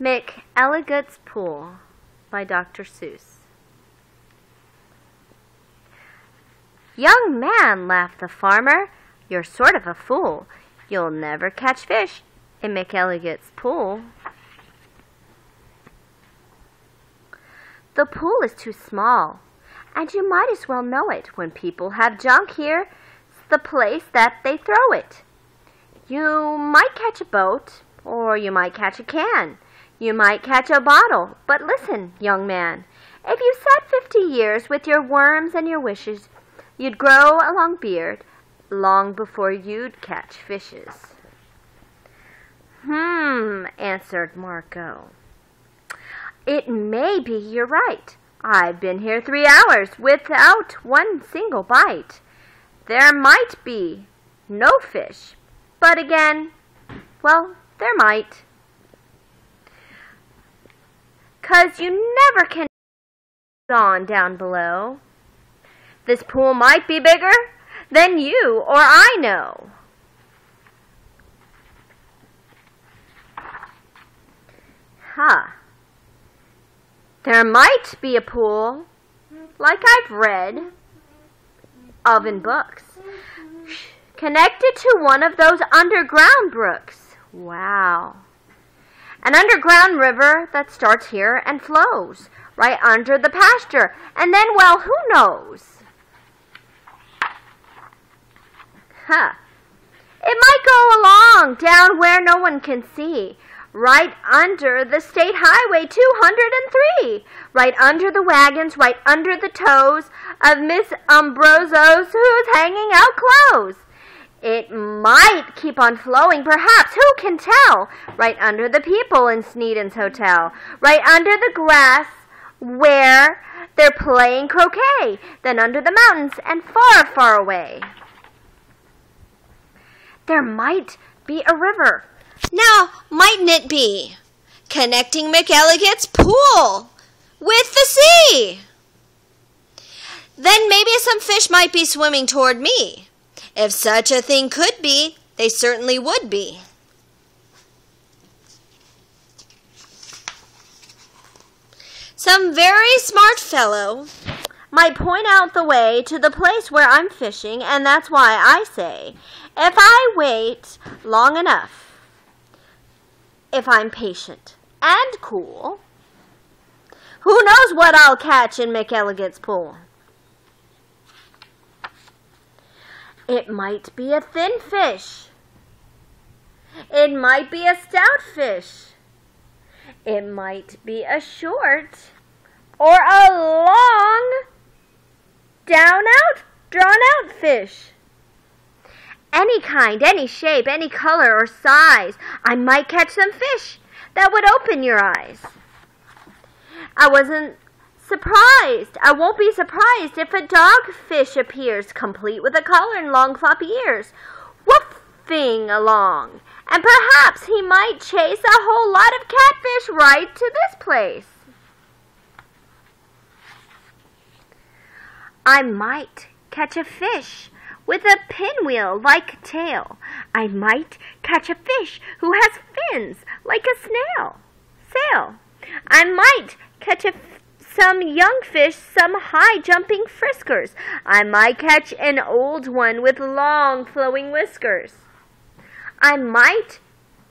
Elligots Pool by Dr. Suess. "Young man," laughed the farmer, "you're sort of a fool. You'll never catch fish in Elligots Pool." "The pool is too small, and you might as well know it. When people have junk here, it's the place that they throw it. You might catch a boat, or you might catch a can. You might catch a bottle. But listen, young man, if you sat 50 years with your worms and your wishes, you'd grow a long beard long before you'd catch fishes." Answered Marco. "It may be you're right. I've been here 3 hours without one single bite. There might be no fish, but again, well, there might. 'Cause you never can on down below. This pool might be bigger than you or I know." There might be a pool, like I've read of in books, connected to one of those underground brooks. Wow. An underground river that starts here and flows right under the pasture. And then, well, who knows? It might go along down where no one can see, right under the State Highway 203, right under the wagons, right under the toes of Miss Ambrosios who's hanging out clothes. It might keep on flowing, perhaps, who can tell, right under the people in Sneeden's Hotel, right under the grass where they're playing croquet, then under the mountains and far, far away. There might be a river. Now, mightn't it be connecting Elligots Pool with the sea? Then maybe some fish might be swimming toward me. If such a thing could be, they certainly would be. Some very smart fellow might point out the way to the place where I'm fishing, and that's why I say, if I wait long enough, if I'm patient and cool, who knows what I'll catch in Elligots Pool? It might be a thin fish. It might be a stout fish. It might be a short or a long, drawn-out fish. Any kind, any shape, any color or size. I might catch some fish that would open your eyes. I won't be surprised if a dogfish appears, complete with a collar and long floppy ears, woofing along. And perhaps he might chase a whole lot of catfish right to this place. I might catch a fish with a pinwheel-like tail. I might catch a fish who has fins like a sail. I might catch some young fish, some high-jumping friskers. I might catch an old one with long flowing whiskers. I might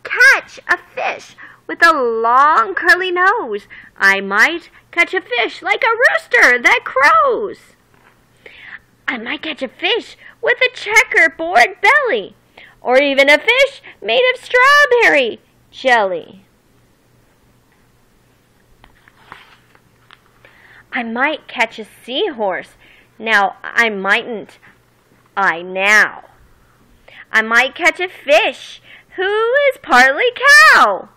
catch a fish with a long curly nose. I might catch a fish like a rooster that crows. I might catch a fish with a checkerboard belly, or even a fish made of strawberry jelly. I might catch a seahorse. Now, I mightn't. I might catch a fish who is partly cow.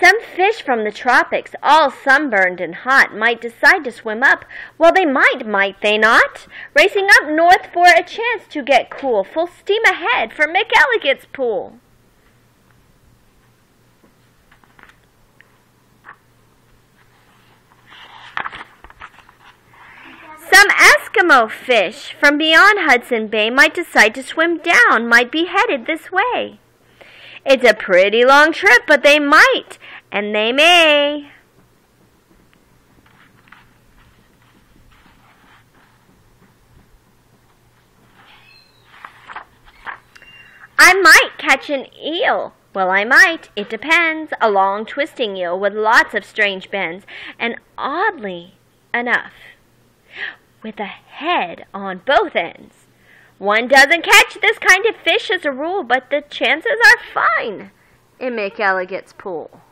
Some fish from the tropics, all sunburned and hot, might decide to swim up. Well, they might they not? Racing up north for a chance to get cool, full steam ahead for Elligots Pool. Some Eskimo fish from beyond Hudson Bay might decide to swim down, might be headed this way. It's a pretty long trip, but they might, and they may. I might catch an eel. Well, I might. It depends. A long twisting eel with lots of strange bends, and oddly enough, with a head on both ends. One doesn't catch this kind of fish as a rule, but the chances are fine in Elligot's pool.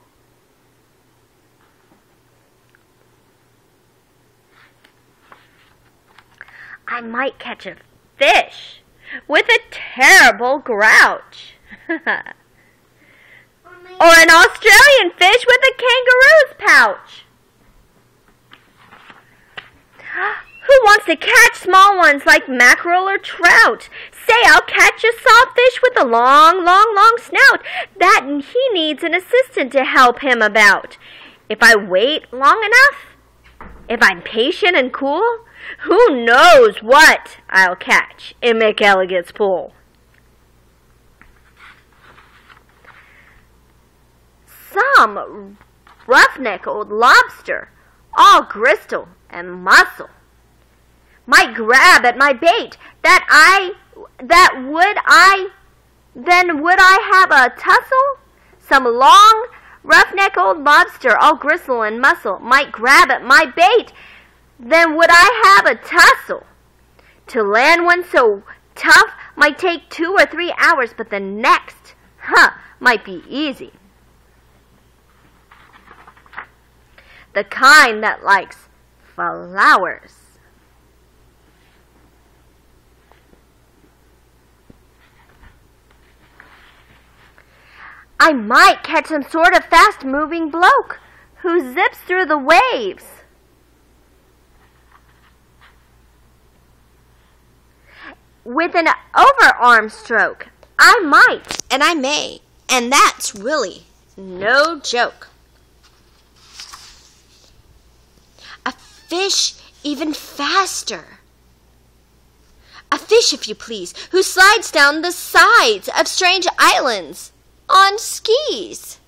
I might catch a fish with a terrible grouch. Or an Australian fish with a kangaroo's pouch. Who wants to catch small ones like mackerel or trout? Say, I'll catch a sawfish with a long, long, long snout that he needs an assistant to help him about. If I wait long enough, if I'm patient and cool, who knows what I'll catch in Elligot's pool. Some roughneck old lobster, all gristle and muscle, might grab at my bait. Would I have a tussle? Some long roughneck old lobster, all gristle and muscle, might grab at my bait. Then would I have a tussle? To land one so tough might take 2 or 3 hours, but the next, might be easy. The kind that likes flowers. I might catch some sort of fast-moving bloke who zips through the waves. With an overarm stroke. I might, and I may, and that's really no joke. A fish even faster. A fish, if you please, who slides down the sides of strange islands on skis.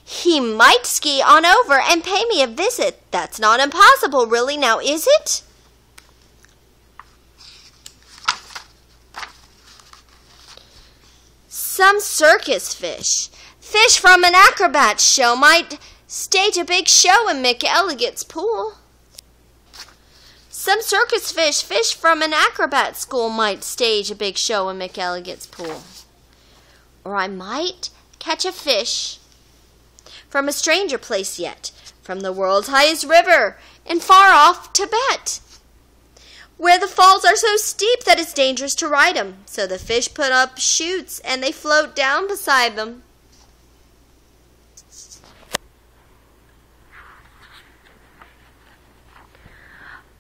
He might ski on over and pay me a visit. That's not impossible, really, now is it? Some circus fish from an acrobat show, might stage a big show in Elligot's pool. Some circus fish from an acrobat school might stage a big show in Elligot's pool. Or I might catch a fish from a stranger place yet, from the world's highest river in far off Tibet, where the falls are so steep that it's dangerous to ride 'em. So the fish put up chutes and they float down beside them.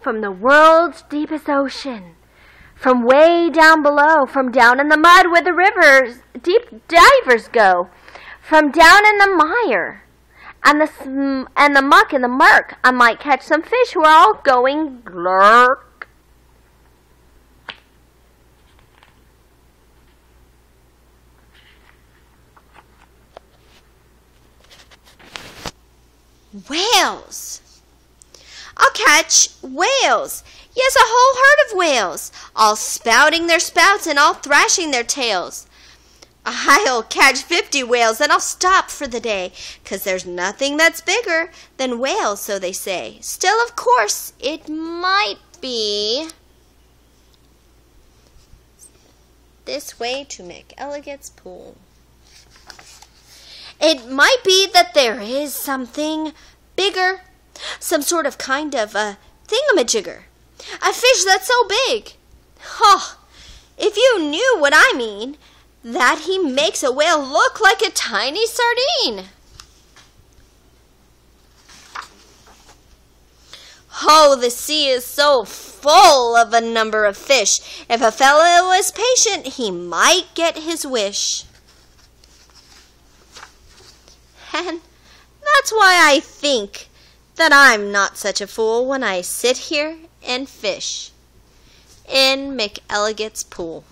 From the world's deepest ocean, from way down below, from down in the mud where the river's deep divers go, from down in the mire and the muck and the murk, I might catch some fish who are all going glurk. Whales. I'll catch whales. Yes, a whole herd of whales, all spouting their spouts and all thrashing their tails. I'll catch 50 whales, then I'll stop for the day, 'cause there's nothing that's bigger than whales, so they say. Still, of course, it might be this way to Elligots pool. It might be that there is something bigger, some sort of kind of a thingamajigger, a fish that's so big. If you knew what I mean, that he makes a whale look like a tiny sardine. The sea is so full of a number of fish. If a fellow was patient, he might get his wish. And that's why I think that I'm not such a fool when I sit here and fish in McElligot's pool.